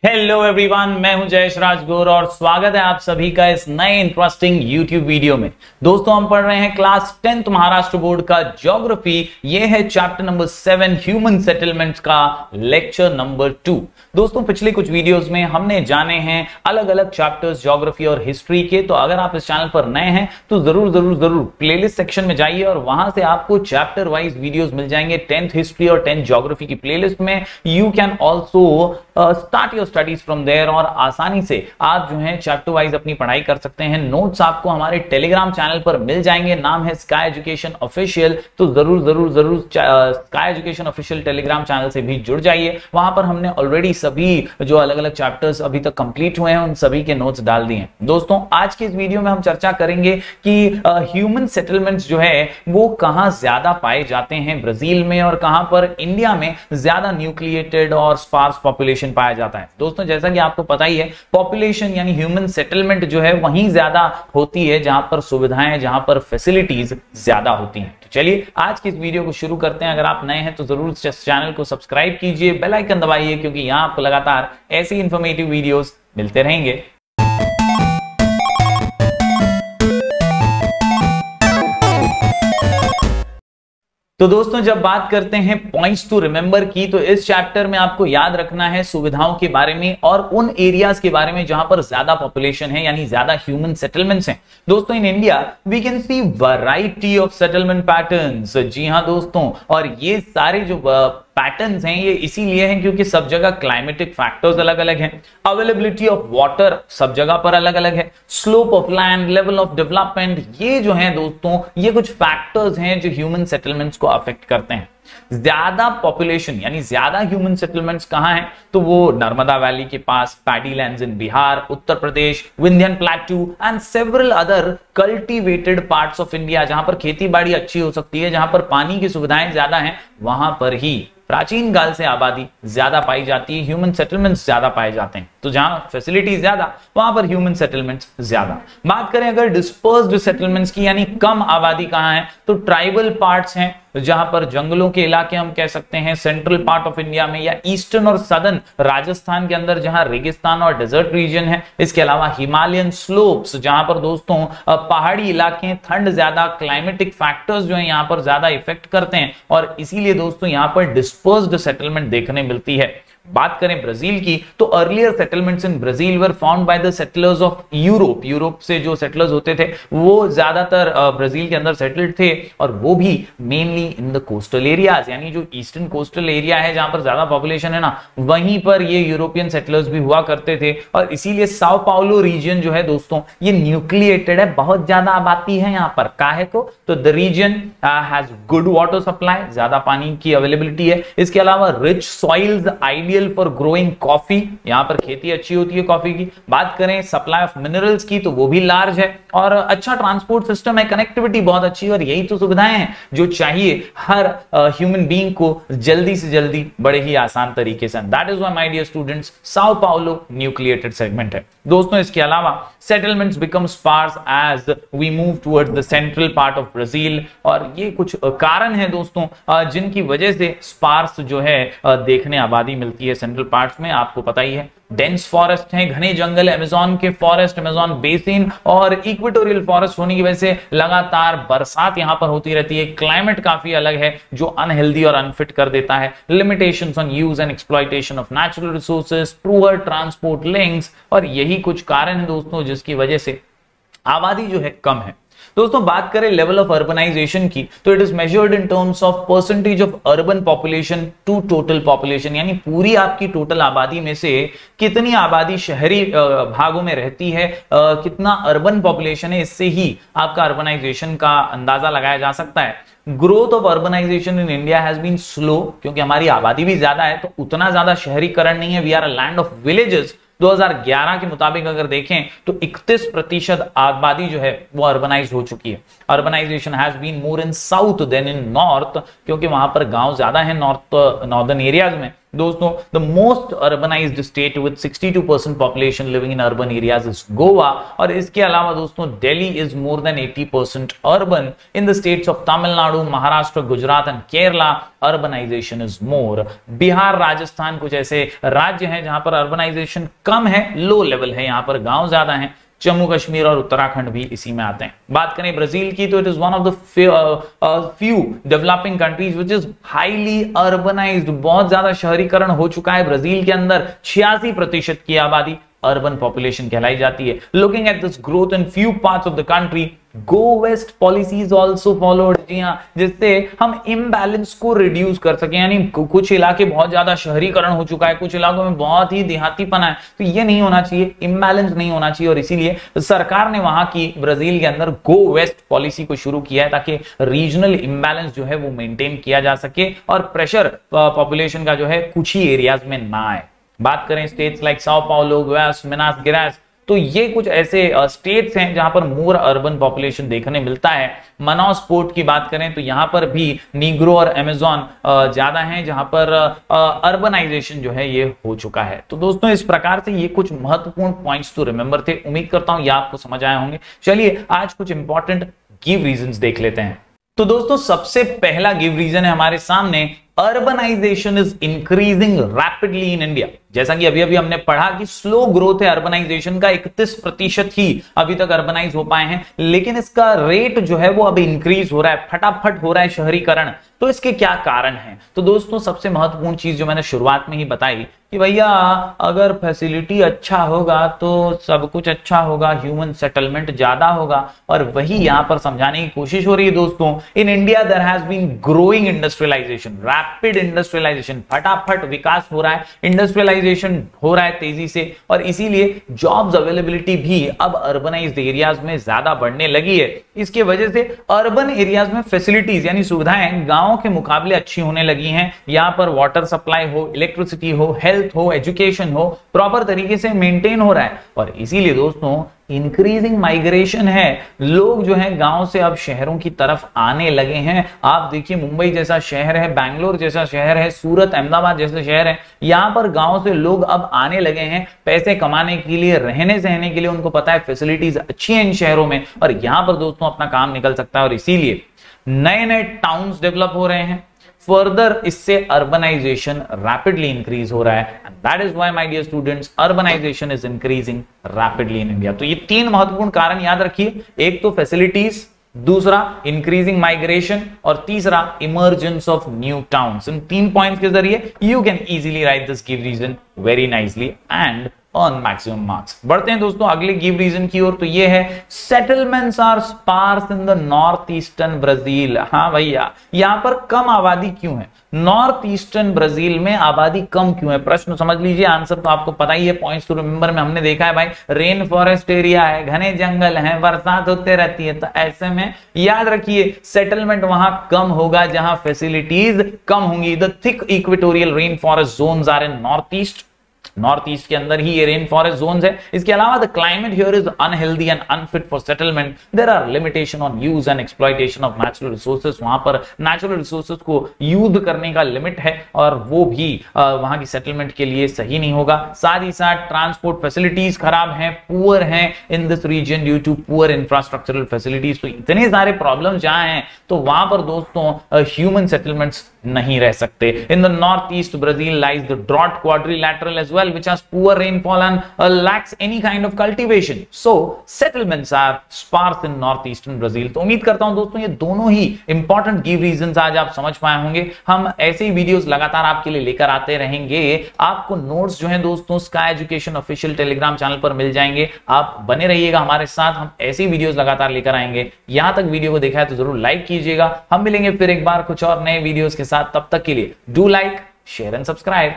Hello everyone, मैं हूं जयेश राजगुर और स्वागत है आप सभी का इस नए इंटरेस्टिंग यूट्यूब वीडियो में। दोस्तों, हम पढ़ रहे हैं क्लास 10th महाराष्ट्र बोर्ड का ज्योग्राफी। ये है चैप्टर नंबर 7 ह्यूमन सेटलमेंट्स का लेक्चर नंबर 2। दोस्तों, पिछले कुछ वीडियोस में हमने जाने हैं अलग अलग चैप्टर्स ज्योग्राफी और हिस्ट्री के। तो अगर आप इस चैनल पर नए हैं तो जरूर प्लेलिस्ट सेक्शन में जाइए और वहां से आपको चैप्टर वाइज वीडियोस मिल जाएंगे। 10th हिस्ट्री और 10th ज्योग्राफी की प्लेलिस्ट में you can also start your studies from there और आसानी से आप जो है चैप्टर वाइज अपनी पढ़ाई कर सकते हैं। नोट्स आपको हमारे टेलीग्राम चैनल पर मिल जाएंगे, नाम है स्काई एजुकेशन ऑफिशियल। तो जरूर sky education official Telegram channel से भी जुड़ जाइए। वहां पर हमने ऑलरेडी सभी जो अलग अलग चैप्टर्स अभी तक कंप्लीट हुए हैं उन सभी के नोट्स डाल दिए हैं। दोस्तों, आज के इस वीडियो में हम चर्चा करेंगे कि ह्यूमन सेटलमेंट्स जो है वो कहां ज्यादा पाए जाते हैं, ब्राजील में, और कहां पर इंडिया में ज्यादा न्यूक्लिएटेड और स्पार्स पॉपुलेशन पाया जाता है। दोस्तों, जैसा कि आपको पता ही है, पॉपुलेशन यानी ह्यूमन सेटलमेंट जो है वहीं ज्यादा होती है जहां पर सुविधाएं, जहां पर फैसिलिटीज ज्यादा होती हैं। तो चलिए आज की इस वीडियो को शुरू करते हैं। अगर आप नए हैं तो जरूर इस चैनल को सब्सक्राइब कीजिए, बेल आइकन दबाइए, क्योंकि यहां आपको लगातार ऐसी इंफॉर्मेटिव वीडियोस मिलते रहेंगे। तो दोस्तों, जब बात करते हैं पॉइंट्स टू रिमेंबर की, तो इस चैप्टर में आपको याद रखना है सुविधाओं के बारे में और उन एरियाज के बारे में जहां पर ज्यादा पॉपुलेशन है, यानी ज्यादा ह्यूमन सेटलमेंट्स हैं। दोस्तों, in India we can see variety of settlement patterns. जी हां दोस्तों, और ये सारे जो पैटर्न्स हैं ये इसीलिए हैं क्योंकि सब जगह क्लाइमेटिक फैक्टर्स अलग अलग हैं, अवेलेबिलिटी ऑफ वाटर सब जगह पर अलग अलग है, slope of land, level of development, ये जो है दोस्तों ये कुछ फैक्टर्स हैं जो ह्यूमन सेटलमेंट्स को अफेक्ट करते हैं। ज्यादा पॉपुलेशन यानी ज्यादा ह्यूमन सेटलमेंट्स कहां हैं, तो वो नर्मदा वैली के पास, paddy lands in Bihar, Uttar Pradesh, Vindhyan plateau and several other cultivated parts of India, जहां पर खेती बाड़ी अच्छी हो सकती है, जहां पर पानी की सुविधाएं ज्यादा हैं, वहां पर ही प्राचीन काल से आबादी ज्यादा पाई जाती है, ह्यूमन सेटलमेंट्स ज्यादा पाए जाते हैं। तो जहां फैसिलिटी ज्यादा वहां पर ह्यूमन सेटलमेंट्स ज्यादा। बात करें अगर डिस्पर्स्ड सेटलमेंट्स की, यानी कम आबादी कहां है, तो ट्राइबल पार्ट्स हैं, जहां पर जंगलों के इलाके हम कह सकते हैं सेंट्रल पार्ट ऑफ इंडिया में, या ईस्टर्न और सदर्न राजस्थान के अंदर जहां रेगिस्तान और डेजर्ट रीजन है। इसके अलावा हिमालयन स्लोप्स, जहां पर दोस्तों पहाड़ी इलाके, ठंड ज्यादा, क्लाइमेटिक फैक्टर्स जो है यहां पर ज्यादा इफेक्ट करते हैं और इसीलिए दोस्तों यहां पर डिस्पर्स्ड सेटलमेंट देखने मिलती है। बात करें ब्राजील की, तो earlier settlements in Brazil were found by the settlers of Europe. Europe से जो सेटलर्स होते थे वो ज्यादातर ब्राजील के अंदर सेटल्ड थे, और वो भी mainly in the coastal areas, यानी जो ईस्टर्न कोस्टल एरिया है जहां पर ज्यादा पॉपुलेशन है ना, वहीं पर ये यूरोपियन सेटलर्स भी हुआ करते थे। और इसीलिए साओ पाउलो रीजन जो है दोस्तों ये न्यूक्लिएटेड है, बहुत ज्यादा आबादी है यहाँ पर। काहे को, तो the reason has good water supply, ज्यादा पानी की अवेलेबिलिटी है। इसके अलावा rich soils ideal for growing coffee, यहां पर खेती अच्छी होती है कॉफी की। बात करें सप्लाई ऑफ मिनरल्स की, तो वो भी लार्ज है, और अच्छा ट्रांसपोर्ट सिस्टम है, कनेक्टिविटी बहुत अच्छी है, और यही तो सुविधाएं हैं जो चाहिए हर ह्यूमन बीइंग को जल्दी से जल्दी, बड़े ही आसान तरीके से। That is why my dear students, Sao Paulo nucleated segment है। दोस्तों, इसके अलावा settlements become sparse as we move towards the central part of Brazil, और ये कुछ कारण है दोस्तों जिनकी वजह से स्पार्स जो है देखने आबादी मिलती है सेंट्रल पार्ट्स में। आपको पता ही है, डेंस फॉरेस्ट हैं, घने जंगल, अमेज़न के फॉरेस्ट, अमेज़न बेसिन और इक्वेटोरियल फॉरेस्ट होने की वजह से लगातार बरसात यहां पर होती रहती है। क्लाइमेट काफी अलग है जो अनहेल्दी और अनफिट कर देता है। Limitations on use and exploitation of natural resources, poor transport links, और यही कुछ कारण है दोस्तों जिसकी वजह से आबादी जो है कम है। दोस्तों, बात करें लेवल ऑफ अर्बनाइजेशन की, तो it is measured in terms of percentage of urban population to total population, यानी पूरी आपकी टोटल आबादी में से कितनी आबादी शहरी भागों में रहती है, कितना अर्बन पॉपुलेशन है, इससे ही आपका अर्बनाइजेशन का अंदाजा लगाया जा सकता है। Growth of urbanization in India has been slow, क्योंकि हमारी आबादी भी ज्यादा है तो उतना ज्यादा शहरीकरण नहीं है। We are a land of villages. 2011 के मुताबिक अगर देखें तो 31% आबादी जो है वो अर्बनाइज हो चुकी है। Urbanization has been more in south than in north, क्योंकि वहां पर गांव ज्यादा है नॉर्दर्न एरियाज में। दोस्तों the most urbanized state with 62% population living in urban areas is Goa, और इसके अलावा दोस्तों Delhi is more than 80% urban. In the states of Tamil Nadu, Maharashtra, Gujarat and Kerala urbanization is more. Bihar, Rajasthan कुछ ऐसे राज्य हैं जहां पर अर्बनाइजेशन कम है, लो लेवल है, यहां पर गांव ज्यादा है। जम्मू कश्मीर और उत्तराखंड भी इसी में आते हैं। बात करें ब्राजील की तो it is one of the few developing countries which is highly urbanised. बहुत ज्यादा शहरीकरण हो चुका है ब्राजील के अंदर, 86% की आबादी अर्बन पॉपुलेशन कहलाई जाती है। Looking at this growth in few parts of the country, go west policies also followed, जी हाँ, जिससे हम इम्बैलेंस को रिड्यूस कर सके। यानी कुछ इलाके बहुत ज्यादा शहरीकरण हो चुका है, कुछ इलाकों में बहुत ही देहातीपना है, तो ये नहीं होना चाहिए, इम्बैलेंस नहीं होना चाहिए, और इसीलिए सरकार ने वहां की ब्राजील के अंदर गो वेस्ट पॉलिसी को शुरू किया है ताकि रीजनल इम्बैलेंस जो है वो मेंटेन किया जा सके और प्रेशर पॉपुलेशन का जो है कुछ ही एरियाज में ना आए। बात करें states like Sao Paulo, गोयास, Manas गेरास, तो ये कुछ ऐसे स्टेट्स हैं जहां पर मोर अर्बन पॉपुलेशन देखने मिलता है। मनाउस पोर्ट की बात करें तो यहां पर भी नीग्रो और अमेज़न ज्यादा हैं, जहां पर अर्बनाइजेशन जो है ये हो चुका है। तो दोस्तों इस प्रकार से ये कुछ महत्वपूर्ण पॉइंट्स तो रिमेंबर थे, उम्मीद करता हूं ये आपको समझ आए होंगे। चलिए आज कुछ इंपॉर्टेंट गिव रीजंस देख लेते हैं। तो दोस्तों सबसे पहला गिव रीजन है हमारे सामने, urbanization is increasing rapidly in India. जैसा कि अभी हमने पढ़ा कि स्लो ग्रोथ है अर्बनाइजेशन का, 31% ही अभी तक अर्बनाइज हो पाए हैं, लेकिन इसका रेट जो है वो अभी इंक्रीज हो रहा है, फटाफट हो रहा है शहरीकरण। तो इसके क्या कारण हैं? तो दोस्तों सबसे महत्वपूर्ण चीज जो मैंने शुरुआत में ही बताई कि भैया अगर फैसिलिटी अच्छा होगा तो सब कुछ अच्छा होगा, ह्यूमन सेटलमेंट ज्यादा होगा, और वही यहां पर समझाने की कोशिश हो रही है दोस्तों। In India there has been growing industrialization, rapid industrialization, फटाफट विकास हो रहा है, इंडस्ट्रियलाइजेशन हो रहा है तेजी से, और इसीलिए जॉब्स अवेलेबिलिटी भी अब अर्बनाइज्ड एरियाज में ज्यादा बढ़ने लगी है। इसकी वजह से अर्बन एरियाज में फैसिलिटीज यानी सुविधाएं गांव के मुकाबले अच्छी होने लगी हैं। यहां पर वाटर सप्लाई हो, इलेक्ट्रिसिटी हो, हेल्थ हो, एजुकेशन हो, प्रॉपर तरीके से मेंटेन हो रहा है, और इसीलिए दोस्तों इंक्रीजिंग माइग्रेशन है। लोग जो है गांव से अब शहरों की तरफ आने लगे हैं। आप देखिए मुंबई जैसा शहर है, बैंगलोर जैसा शहर है, सूरत, अहमदाबाद जैसे शहर है, यहां पर गांव से लोग अब आने लगे हैं पैसे कमाने के लिए, रहने सहने के लिए। उनको पता है फैसिलिटीज अच्छी हैं इन शहरों में, और यहां पर दोस्तों अपना काम निकल सकता है, और इसीलिए नए नए टाउन्स डेवलप हो रहे हैं। फर्दर इससे अर्बनाइजेशन रैपिडली इंक्रीज हो रहा है, and that is why my dear students urbanization is increasing rapidly in India. तो ये तीन महत्वपूर्ण कारण याद रखिए, एक तो फैसिलिटीज, दूसरा इंक्रीजिंग माइग्रेशन, और तीसरा इमर्जेंस ऑफ न्यू टाउन्स। इन तीन पॉइंट्स के जरिए you can easily write this give reason very nicely and earn maximum marks. बढ़ते हैं दोस्तों अगले गिव रीजन की ओर, तो ये है settlements are sparse in the north eastern Brazil. हाँ भैया, यहां पर कम आबादी क्यों है? नॉर्थ ईस्टर्न ब्राजील में आबादी कम क्यों है? प्रश्न समझ लीजिए, आंसर तो आपको पता ही है। पॉइंट्स टू रिमेंबर में हमने देखा है भाई, रेन फॉरेस्ट एरिया है, घने जंगल है, बरसात होते रहती है, तो ऐसे में याद रखिए सेटलमेंट वहां कम होगा जहां फैसिलिटीज कम होंगी। The thick equatorial rain forest zones are in north east के अंदर ही ये रेन फॉरेस्ट जोन्स है। इसके अलावा the climate here is unhealthy and unfit for settlement. There are limitation on use and exploitation of natural resources. वहां पर natural resources को use करने का लिमिट है, और वो भी वहां की सेटलमेंट के लिए सही नहीं होगा। साथ ही साथ ट्रांसपोर्ट फैसिलिटीज खराब हैं, पुअर हैं in this region due to poor infrastructural facilities. तो इतने सारे प्रॉब्लम जहां हैं, तो वहां पर दोस्तों ह्यूमन सेटलमेंट्स नहीं रह सकते। In the north east Brazil lies the drought quadrilateral as well, which has poor rainfall and lacks any kind of cultivation. So settlements are sparse in northeastern Brazil. तो उम्मीद करता हूं दोस्तों ये दोनों ही इंपॉर्टेंट गिव रीजंस आज आप समझ पाए होंगे। हम ऐसे ही वीडियोस लगातार आपके लिए लेकर आते रहेंगे। आपको नोट्स जो हैं दोस्तों sky education official Telegram channel पर मिल जाएंगे। आप बने रहिएगा हमारे साथ, हम ऐसी वीडियोस लगातार लेकर आएंगे। यहां तक वीडियो को देखा है तो जरूर लाइक कीजिएगा। हम मिलेंगे फिर एक बार कुछ और नए वीडियोस के साथ, तब तक के लिए do like, share and subscribe.